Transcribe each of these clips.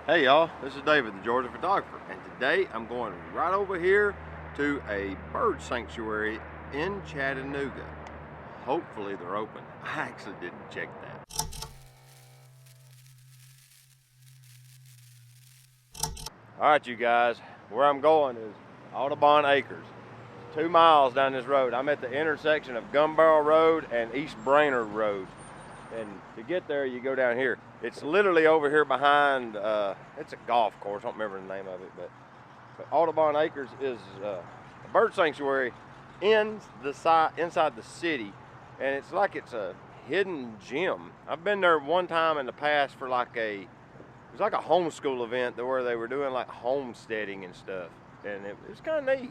Hey y'all, this is David, the Georgia photographer, and today I'm going right over here to a bird sanctuary in Chattanooga. Hopefully they're open. I actually didn't check that. Alright you guys, where I'm going is Audubon Acres. 2 miles down this road. I'm at the intersection of Gun Barrel Road and East Brainerd Road. And to get there, you go down here. It's literally over here behind, it's a golf course, I don't remember the name of it, but Audubon Acres is a bird sanctuary inside the city, and it's like it's a hidden gem. I've been there one time in the past for like it was like a homeschool event where they were doing like homesteading and stuff, and it was kind of neat.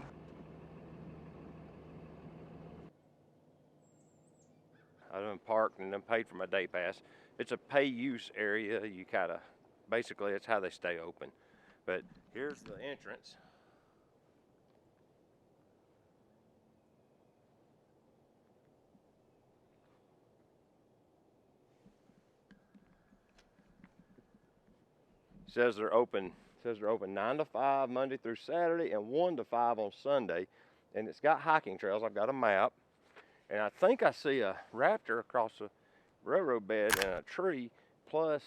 I done parked and then paid for my day pass. It's a pay use area. You basically it's how they stay open. But here's the entrance. Says they're open 9 to 5 Monday through Saturday and 1 to 5 on Sunday. And it's got hiking trails. I've got a map. And I think I see a raptor across the railroad bed and a tree. Plus,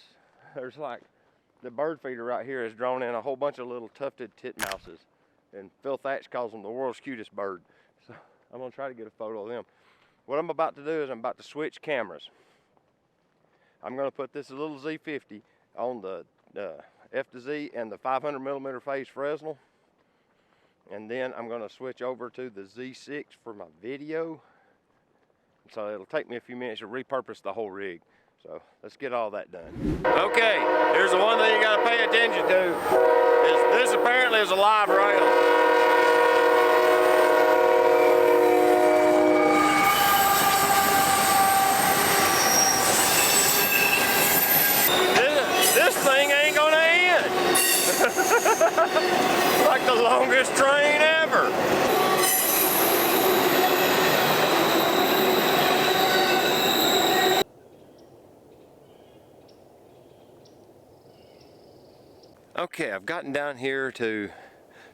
there's like the bird feeder right here has drawn in a whole bunch of little tufted titmouses. And Phil Thatch calls them the world's cutest bird. So I'm gonna try to get a photo of them. What I'm about to do is I'm about to switch cameras. I'm gonna put this little Z50 on the F to Z and the 500mm phase Fresnel. And then I'm gonna switch over to the Z6 for my video. So it'll take me a few minutes to repurpose the whole rig. So let's get all that done. Okay, here's the one thing you gotta pay attention to. This apparently is a live rail. This thing ain't gonna end. Like the longest train ever. Okay, I've gotten down here to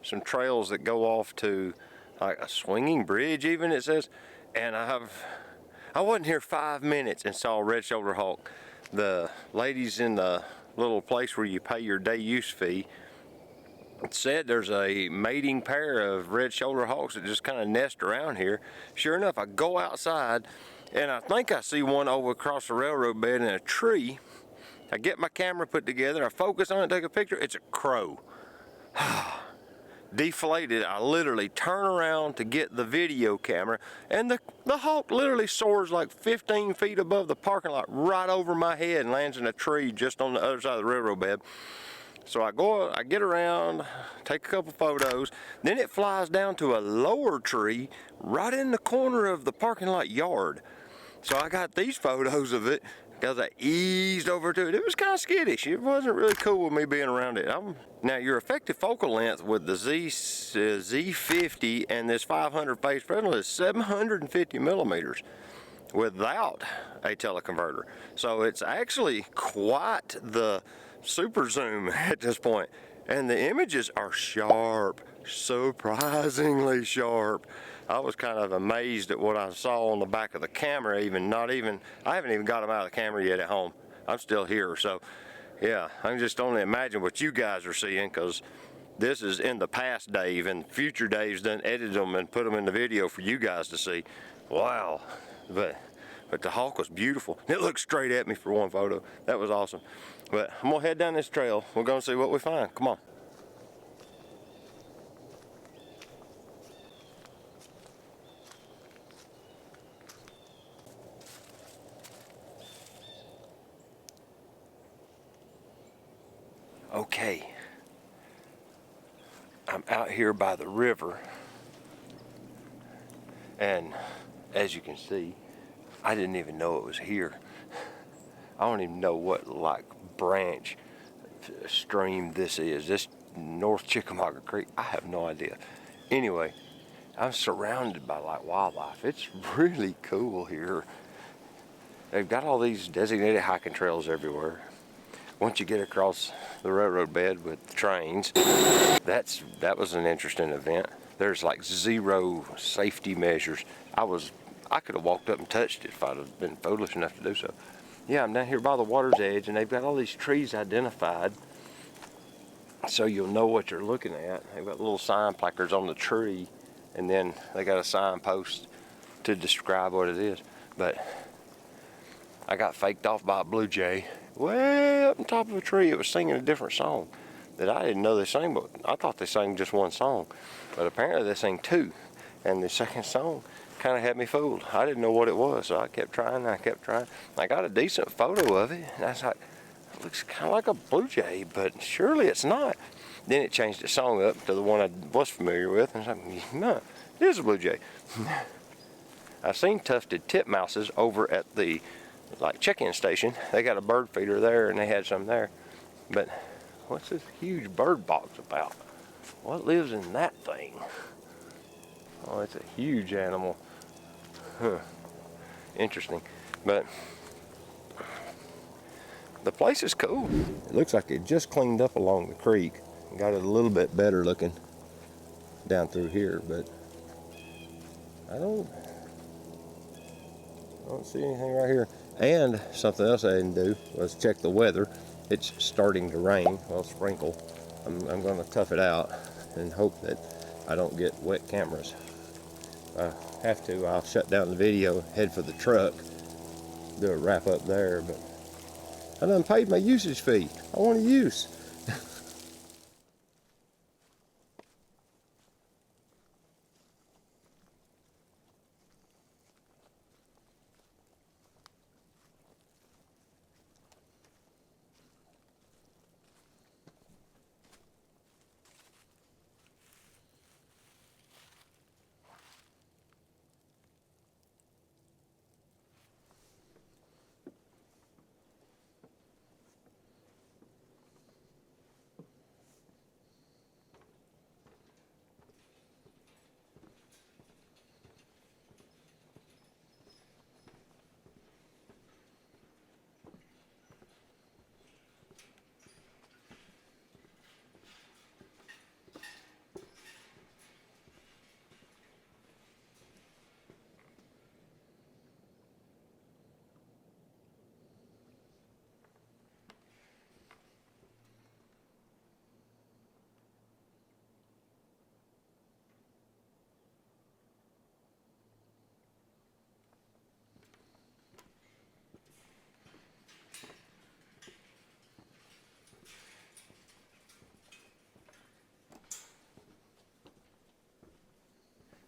some trails that go off to like a swinging bridge even, it says. And I wasn't here 5 minutes and saw a red-shouldered hawk. The ladies in the little place where you pay your day use fee said there's a mating pair of red-shouldered hawks that just kind of nest around here. Sure enough, I go outside and I think I see one over across the railroad bed in a tree. I get my camera put together, I focus on it, take a picture, it's a crow. Deflated, I literally turn around to get the video camera, and the hawk literally soars like 15 feet above the parking lot right over my head and lands in a tree just on the other side of the railroad bed. So I get around, take a couple photos, then it flies down to a lower tree right in the corner of the parking lot yard. So I got these photos of it because I eased over to it. It was kind of skittish. It wasn't really cool with me being around it. Now your effective focal length with the Z50 and this 500 phase Fresnel is 750 millimeters without a teleconverter. So it's actually quite the super zoom at this point. And the images are sharp, surprisingly sharp. I was kind of amazed at what I saw on the back of the camera. I haven't even got them out of the camera yet at home. I'm still here, so yeah, I can just only imagine what you guys are seeing, because this is in the past Dave, and future Dave's done edited them and put them in the video for you guys to see. Wow, but the hawk was beautiful. It looked straight at me for one photo. That was awesome. But I'm gonna head down this trail. We're gonna see what we find. Come on. Okay, I'm out here by the river, and as you can see, I didn't even know it was here. I don't even know what like branch stream this is. This North Chickamauga Creek, I have no idea. Anyway, I'm surrounded by like wildlife. It's really cool here. They've got all these designated hiking trails everywhere. once you get across the railroad bed with the trains, that was an interesting event. There's like zero safety measures. I could have walked up and touched it if I'd have been foolish enough to do so. Yeah, I'm down here by the water's edge, and they've got all these trees identified so you'll know what you're looking at. They've got little sign placards on the tree, and then they got a signpost to describe what it is. But I got faked off by a blue jay way up on top of a tree. It was singing a different song that I didn't know they sang, but I thought they sang just one song. But apparently they sang two, and the second song kind of had me fooled. I didn't know what it was, so I kept trying and I kept trying. I got a decent photo of it, and I was like, it looks kind of like a blue jay, but surely it's not. Then it changed its song up to the one I was familiar with, and I was like, no, it is a blue jay. I've seen tufted titmouses over at the check-in station. They got a bird feeder there, and they had some there. But what's this huge bird box about? What lives in that thing? Oh, it's a huge animal. Huh. Interesting. But the place is cool. It looks like it just cleaned up along the creek and got it a little bit better looking down through here, but I don't see anything right here. And something else I didn't do was check the weather. It's starting to rain, well, sprinkle. I'm going to tough it out and hope that I don't get wet cameras. If I have to, I'll shut down the video, head for the truck, do a wrap up there, but I done paid my usage fee. I want to use.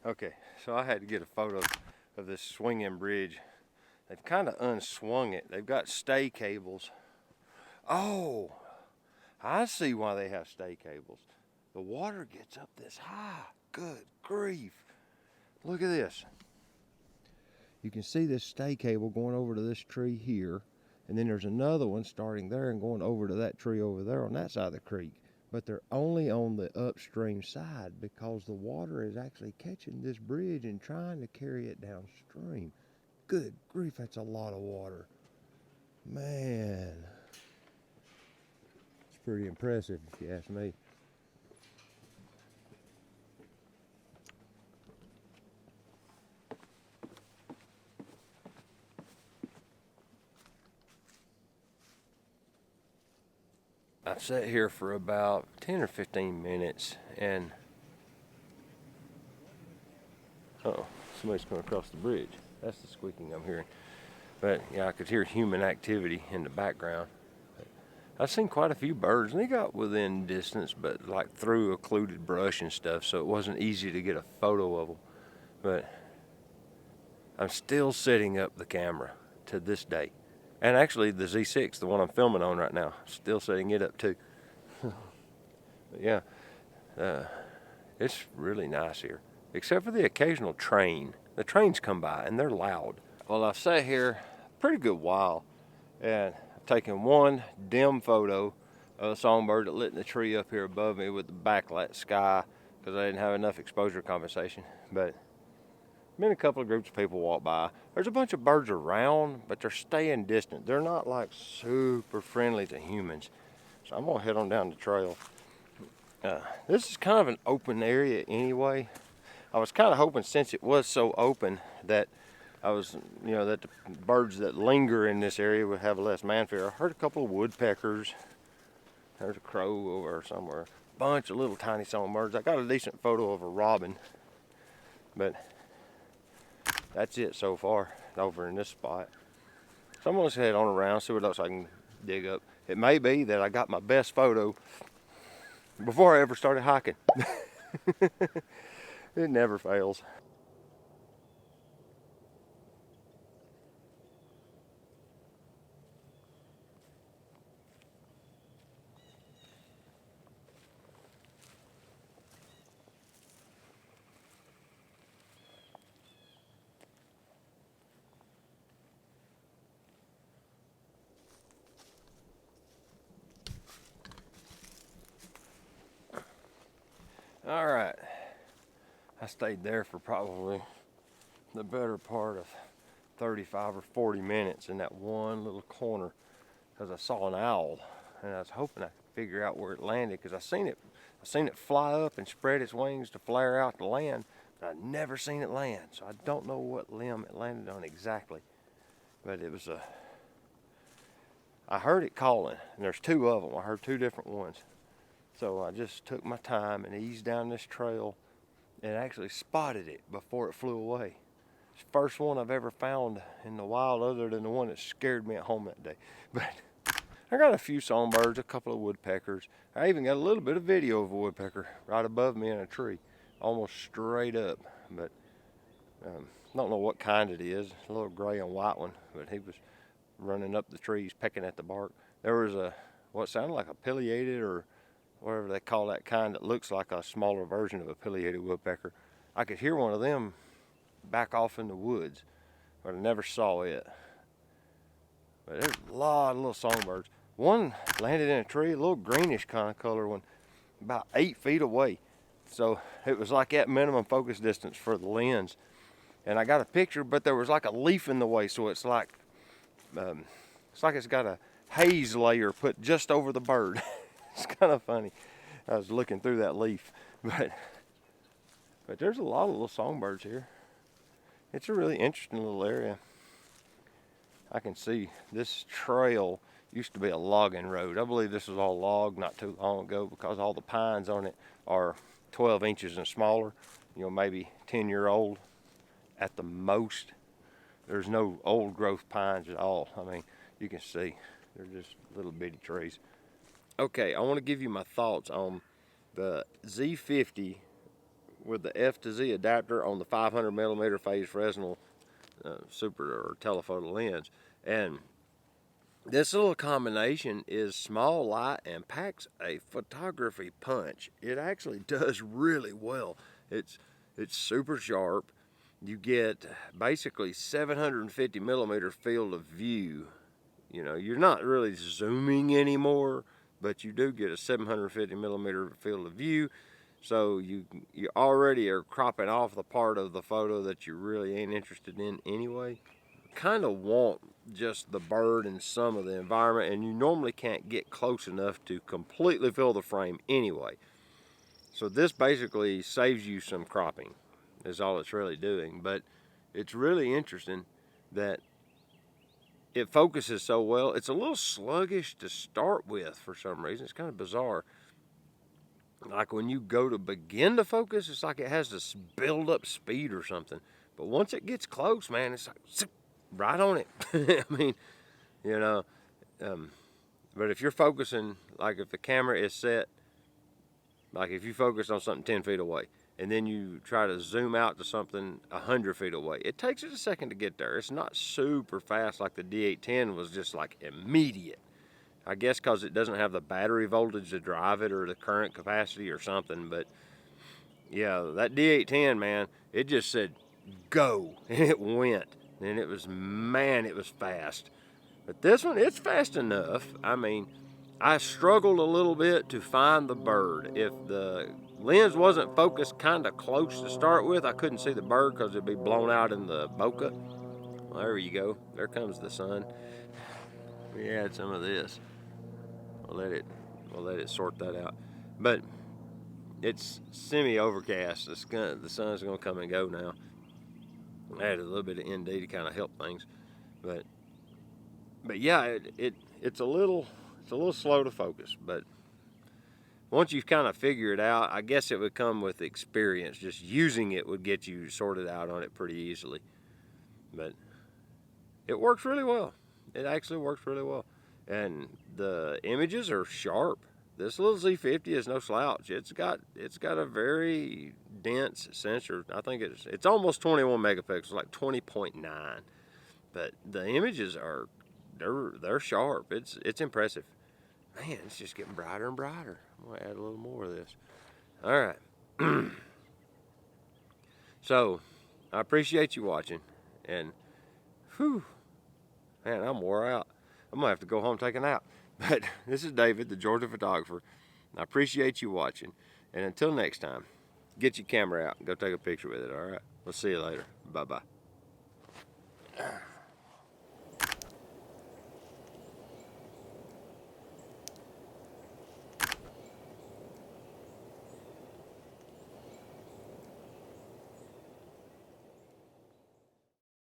Okay, so I had to get a photo of this swinging bridge. They've kind of unswung it. They've got stay cables. Oh, I see why they have stay cables. The water gets up this high. Good grief. Look at this. You can see this stay cable going over to this tree here, and then there's another one starting there and going over to that tree over there on that side of the creek. But they're only on the upstream side because the water is actually catching this bridge and trying to carry it downstream. Good grief, that's a lot of water. Man, it's pretty impressive if you ask me. I've sat here for about 10 or 15 minutes and uh-oh, somebody's coming across the bridge. That's the squeaking I'm hearing. But yeah, I could hear human activity in the background. I've seen quite a few birds, and they got within distance, but like through occluded brush and stuff, so it wasn't easy to get a photo of them. But I'm still setting up the camera to this day. And actually the Z6, the one I'm filming on right now, still setting it up too. But yeah, it's really nice here, except for the occasional train. The trains come by and they're loud. Well, I've sat here a pretty good while, and I've taken one dim photo of a songbird that lit in the tree up here above me with the backlit sky because I didn't have enough exposure compensation. But Been a couple of groups of people walk by. There's a bunch of birds around, but they're staying distant. They're not like super friendly to humans. So I'm gonna head on down the trail. This is kind of an open area anyway. I was kind of hoping, since it was so open, that that the birds that linger in this area would have less manfare. I heard a couple of woodpeckers. There's a crow over somewhere. Bunch of little tiny songbirds. I got a decent photo of a robin, but that's it so far over in this spot. So I'm gonna head on around, see what else I can dig up. It may be that I got my best photo before I ever started hiking. It never fails. All right, I stayed there for probably the better part of 35 or 40 minutes in that one little corner because I saw an owl, and I was hoping I could figure out where it landed, because I seen it fly up and spread its wings to flare out to land, but I'd never seen it land, so I don't know what limb it landed on exactly. But it was I heard it calling, and there's two of them. I heard two different ones. So I just took my time and eased down this trail and actually spotted it before it flew away. It's the first one I've ever found in the wild, other than the one that scared me at home that day. But I got a few songbirds, a couple of woodpeckers. I even got a little bit of video of a woodpecker right above me in a tree, almost straight up. But don't know what kind it is, a little gray and white one, but he was running up the trees, pecking at the bark. There was what sounded like a pileated, or whatever they call that kind that looks like a smaller version of a pileated woodpecker. I could hear one of them back off in the woods, but I never saw it. But there's a lot of little songbirds. One landed in a tree, a little greenish kind of color one, about 8 feet away. So it was like at minimum focus distance for the lens. And I got a picture, but there was like a leaf in the way, so it's like it's got a haze layer put just over the bird. It's kind of funny. I was looking through that leaf, but there's a lot of little songbirds here. It's a really interesting little area. I can see this trail used to be a logging road. I believe this was all logged not too long ago, because all the pines on it are 12 inches and smaller, maybe 10-year-old at the most. There's no old growth pines at all. I mean, you can see they're just little bitty trees. Okay, I want to give you my thoughts on the Z50 with the F to Z adapter on the 500mm phase Fresnel super or telephoto lens. And this little combination is small, light, and packs a photography punch. It actually does really well. It's super sharp. You get basically 750mm field of view. You're not really zooming anymore, but you do get a 750mm field of view. So you already are cropping off the part of the photo that you really ain't interested in anyway. Kind of want just the bird and some of the environment, and you normally can't get close enough to completely fill the frame anyway. So this basically saves you some cropping, is all it's really doing. But it's really interesting that it focuses so well. It's a little sluggish to start with for some reason. It's kind of bizarre. Like when you go to begin to focus, it's like it has this build up speed or something. But once it gets close, man, it's like zip, right on it. I mean, but if you're focusing, like if the camera is set, like if you focus on something 10 feet away, and then you try to zoom out to something 100 feet away, it takes it a second to get there. It's not super fast like the D810 was, just like immediate. I guess because it doesn't have the battery voltage to drive it, or the current capacity or something. But yeah, that D810, man, it just said go, and it went. And it was, man, it was fast. But this one, it's fast enough. I mean, I struggled a little bit to find the bird. If the lens wasn't focused kind of close to start with. I couldn't see the bird because it'd be blown out in the bokeh. Well, there you go. There comes the sun. We add some of this. We'll let it sort that out. But it's semi-overcast. The sun's gonna come and go now. I added a little bit of ND to kind of help things, but yeah, it's a little slow to focus. But once you've kind of figured it out, I guess it would come with experience. Just using it would get you sorted out on it pretty easily. But it works really well. It actually works really well, and the images are sharp. This little Z50 is no slouch. It's got a very dense sensor. I think it's almost 21 megapixels, like 20.9. But the images are they're sharp. It's impressive. Man, it's just getting brighter and brighter. I'm gonna add a little more of this. All right. So I appreciate you watching, and whew, man, I'm wore out. I'm gonna have to go home and take a nap. But this is David, the Georgia photographer. I appreciate you watching. And until next time, get your camera out and go take a picture with it, all right? We'll see you later. Bye-bye.